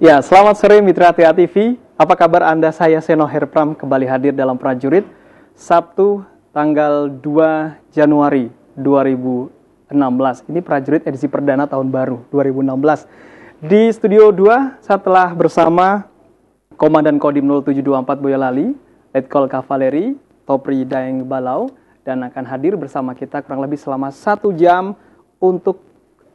Ya, selamat sore Mitra TA TV. Apa kabar Anda? Saya Seno Herpram kembali hadir dalam Prajurit Sabtu tanggal 2 Januari 2016. Ini Prajurit edisi perdana tahun baru 2016. Di Studio 2 saya telah bersama Komandan Kodim 0724 Boyolali, Letkol Kavaleri Topri Daeng Balau, dan akan hadir bersama kita kurang lebih selama 1 jam untuk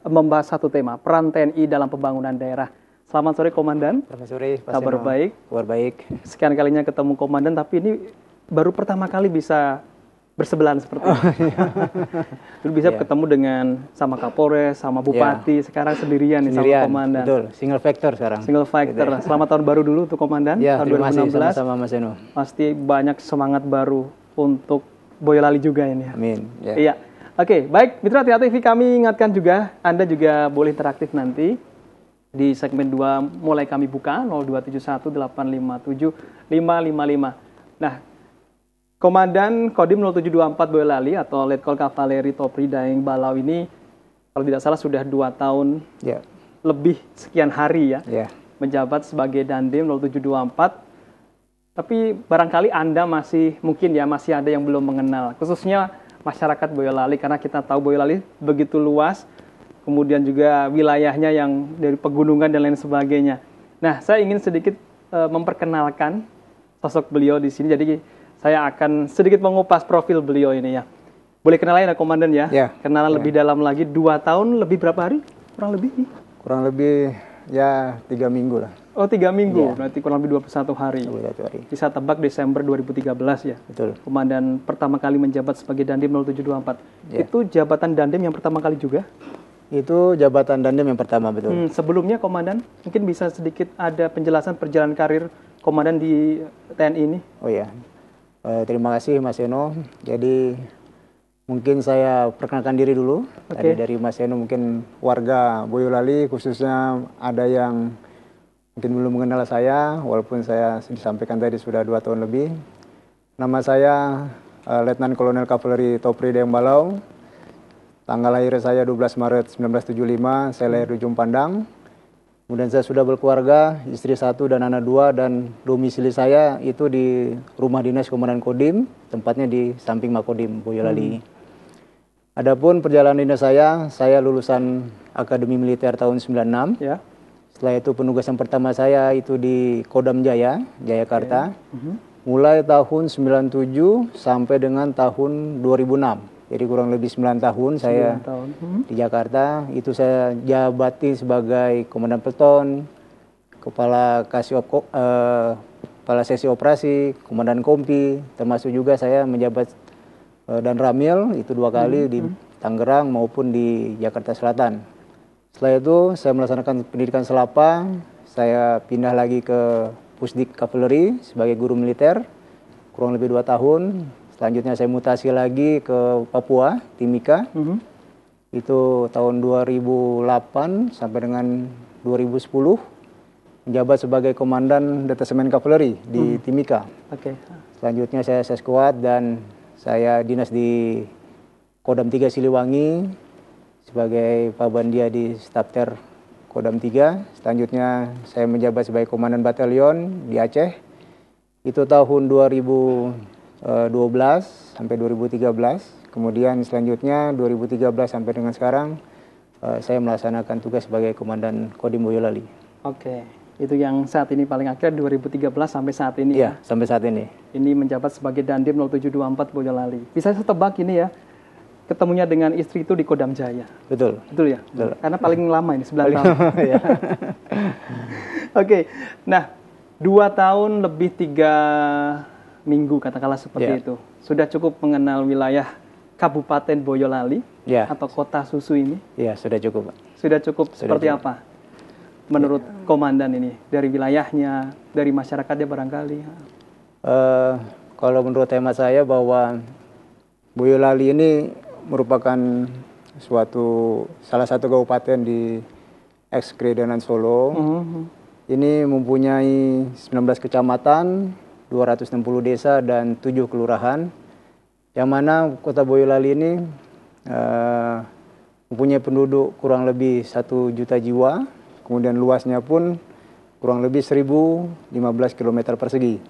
membahas satu tema, peran TNI dalam pembangunan daerah. Selamat sore Komandan. Selamat sore, Pak Kabar Seno. baik? Kabar baik. Sekian kalinya ketemu Komandan, tapi ini baru pertama kali bisa bersebelahan seperti ini. Dulu bisa ketemu dengan sama Kapolres, sama Bupati, sekarang sendirian nih sama Komandan. Betul, single factor sekarang. Single factor. Selamat tahun baru dulu untuk Komandan, Ya, tahun terima 2016. kasih sama-sama Mas Seno. Pasti banyak semangat baru untuk Boyolali juga ini. Amin. Ya. Iya. Oke, baik. Mitra TA TV kami ingatkan juga, Anda juga boleh interaktif nanti. Di segmen 2 mulai kami buka 02718575555. Nah, Komandan Kodim 0724 Boyolali atau Letkol Kavaleri Topri Daeng Balau ini kalau tidak salah sudah 2 tahun lebih sekian hari ya menjabat sebagai Dandim 0724. Tapi barangkali Anda masih ada yang belum mengenal, khususnya masyarakat Boyolali, karena kita tahu Boyolali begitu luas. Kemudian juga wilayahnya yang dari pegunungan dan lain sebagainya. Nah, saya ingin sedikit memperkenalkan sosok beliau di sini. Jadi saya akan sedikit mengupas profil beliau ini ya. Boleh kenalan ya Komandan ya? Kenalan lebih dalam lagi. 2 tahun lebih berapa hari? Kurang lebih nih? Kurang lebih ya 3 minggu lah. Oh 3 minggu, berarti kurang lebih 21 hari. 21 hari. Bisa tebak Desember 2013 ya? Betul. Komandan pertama kali menjabat sebagai Dandim 0724. Itu jabatan Dandim yang pertama kali juga? Itu jabatan Dandim yang pertama, betul. Sebelumnya Komandan, mungkin bisa sedikit ada penjelasan perjalanan karir Komandan di TNI ini? Oh ya, terima kasih Mas Seno. Jadi mungkin saya perkenalkan diri dulu. Tadi dari Mas Seno mungkin warga Boyolali khususnya ada yang mungkin belum mengenal saya, walaupun saya disampaikan tadi sudah 2 tahun lebih. Nama saya Letnan Kolonel Kavaleri Topri Daeng Balau. Tanggal lahir saya 12 Maret 1975, saya lahir di Ujung Pandang. Kemudian saya sudah berkeluarga, istri 1 dan anak 2, dan domisili saya itu di rumah dinas Komandan Kodim, tempatnya di samping Makodim Boyolali. Adapun perjalanan dinas saya lulusan Akademi Militer tahun 96. Ya. Setelah itu penugasan pertama saya itu di Kodam Jaya, Jayakarta. Mulai tahun 97 sampai dengan tahun 2006. Jadi kurang lebih 9 tahun saya di Jakarta. Itu saya jabati sebagai Komandan Peleton, Kepala Sesi Operasi, Komandan Kompi, termasuk juga saya menjabat dan Ramil itu 2 kali di Tangerang maupun di Jakarta Selatan. Setelah itu saya melaksanakan pendidikan Selapa, saya pindah lagi ke Pusdik Kavaleri sebagai guru militer, kurang lebih 2 tahun. Selanjutnya saya mutasi lagi ke Papua, Timika. Itu tahun 2008 sampai dengan 2010. Menjabat sebagai Komandan Detasemen Kavaleri di Timika. Selanjutnya saya seskuad dan saya dinas di Kodam 3 Siliwangi sebagai Pabandia di Stafter Kodam 3. Selanjutnya saya menjabat sebagai Komandan Batalion di Aceh. Itu tahun 2012 sampai 2013. Kemudian selanjutnya 2013 sampai dengan sekarang saya melaksanakan tugas sebagai Komandan Kodim Boyolali. Itu yang saat ini paling akhir 2013 sampai saat ini. Iya, sampai saat ini. Ini menjabat sebagai Dandim 0724 Boyolali. Bisa saya tebak ini ya, ketemunya dengan istri itu di Kodam Jaya. Betul. Betul ya? Betul. Karena paling lama ini 9 tahun. Nah 2 tahun lebih 3 minggu katakanlah seperti itu. Sudah cukup mengenal wilayah Kabupaten Boyolali atau kota susu ini? Iya, sudah cukup, Pak. Sudah cukup. Seperti apa menurut Komandan ini? Dari wilayahnya, dari masyarakatnya barangkali? Kalau menurut hemat saya bahwa Boyolali ini merupakan salah satu kabupaten di ex-Kredanan Solo. Ini mempunyai 19 kecamatan, 260 desa dan 7 kelurahan, yang mana kota Boyolali ini mempunyai penduduk kurang lebih 1 juta jiwa, kemudian luasnya pun kurang lebih 1015 km persegi.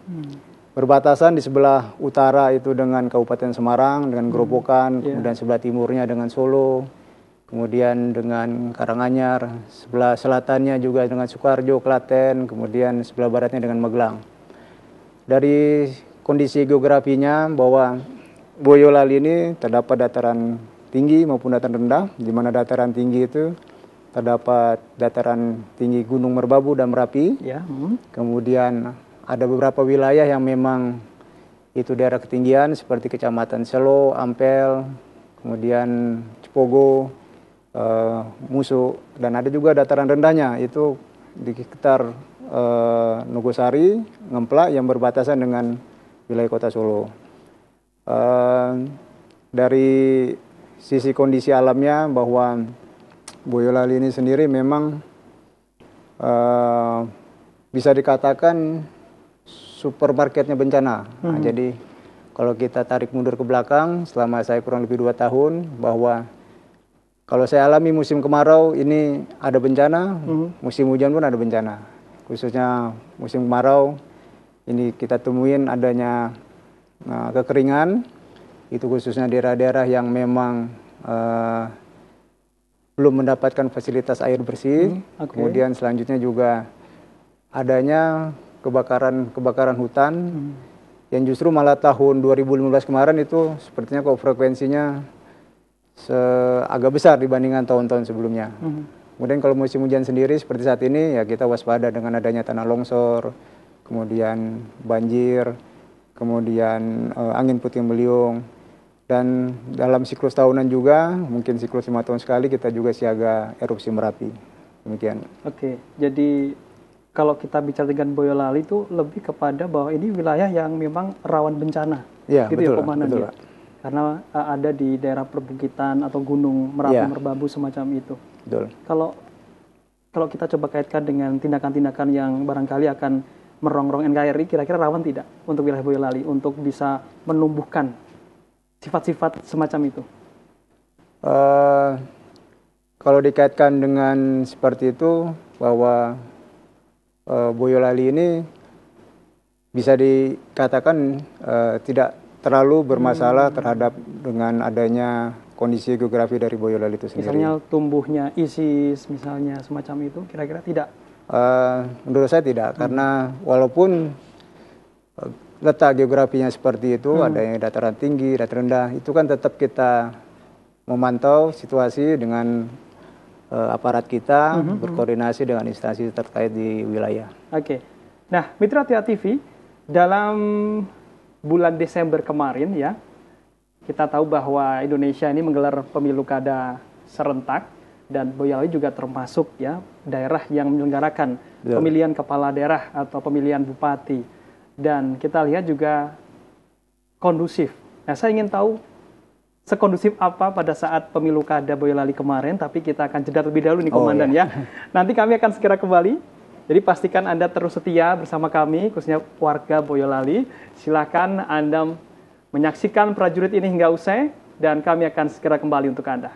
Berbatasan di sebelah utara itu dengan Kabupaten Semarang, dengan Grobogan, kemudian sebelah timurnya dengan Solo, kemudian dengan Karanganyar, sebelah selatannya juga dengan Sukoharjo, Klaten, kemudian sebelah baratnya dengan Magelang. Dari kondisi geografinya bahwa Boyolali ini terdapat dataran tinggi maupun dataran rendah, di mana dataran tinggi itu terdapat dataran tinggi Gunung Merbabu dan Merapi. Kemudian ada beberapa wilayah yang memang itu daerah ketinggian seperti Kecamatan Selo, Ampel, kemudian Cipogo, Musu, dan ada juga dataran rendahnya itu di sekitar Nogosari, Ngemplak yang berbatasan dengan wilayah Kota Solo. Dari sisi kondisi alamnya bahwa Boyolali ini sendiri memang bisa dikatakan supermarketnya bencana. Nah, jadi kalau kita tarik mundur ke belakang selama saya kurang lebih 2 tahun, bahwa kalau saya alami musim kemarau ini ada bencana, musim hujan pun ada bencana. Khususnya musim kemarau ini kita temuin adanya kekeringan, itu khususnya daerah-daerah yang memang belum mendapatkan fasilitas air bersih. Kemudian selanjutnya juga adanya kebakaran hutan yang justru malah tahun 2015 kemarin itu sepertinya kok frekuensinya agak besar dibandingkan tahun-tahun sebelumnya. Kemudian kalau musim hujan sendiri seperti saat ini ya kita waspada dengan adanya tanah longsor, kemudian banjir, kemudian angin puting beliung. Dan dalam siklus tahunan juga, mungkin siklus 5 tahun sekali kita juga siaga erupsi Merapi. Demikian. Oke, jadi kalau kita bicara dengan Boyolali itu lebih kepada bahwa ini wilayah yang memang rawan bencana. Ya, gitu betul, ya Komandan betul, ya. Karena ada di daerah perbukitan atau gunung Merapi, Merbabu semacam itu. Betul. Kalau kita coba kaitkan dengan tindakan-tindakan yang barangkali akan merongrong NKRI, kira-kira rawan tidak untuk wilayah Boyolali untuk bisa menumbuhkan sifat-sifat semacam itu? Kalau dikaitkan dengan seperti itu, bahwa Boyolali ini bisa dikatakan tidak terlalu bermasalah terhadap dengan adanya kondisi geografi dari Boyolali itu sendiri. Misalnya tumbuhnya ISIS, misalnya semacam itu, kira-kira tidak? Menurut saya tidak, karena walaupun letak geografinya seperti itu, ada yang dataran tinggi, dataran rendah, itu kan tetap kita memantau situasi dengan aparat kita, berkoordinasi dengan instansi terkait di wilayah. Oke. Nah, Mitra Tia TV, dalam bulan Desember kemarin ya, kita tahu bahwa Indonesia ini menggelar pemilu kada serentak, dan Boyolali juga termasuk ya daerah yang menyelenggarakan pemilihan kepala daerah atau pemilihan bupati. Dan kita lihat juga kondusif. Nah, saya ingin tahu sekondusif apa pada saat pemilu kada Boyolali kemarin, tapi kita akan jeda terlebih dahulu nih Komandan ya. Nanti kami akan segera kembali. Jadi pastikan Anda terus setia bersama kami, khususnya warga Boyolali. Silakan Anda menyaksikan prajurit ini hingga usai, dan kami akan segera kembali untuk Anda.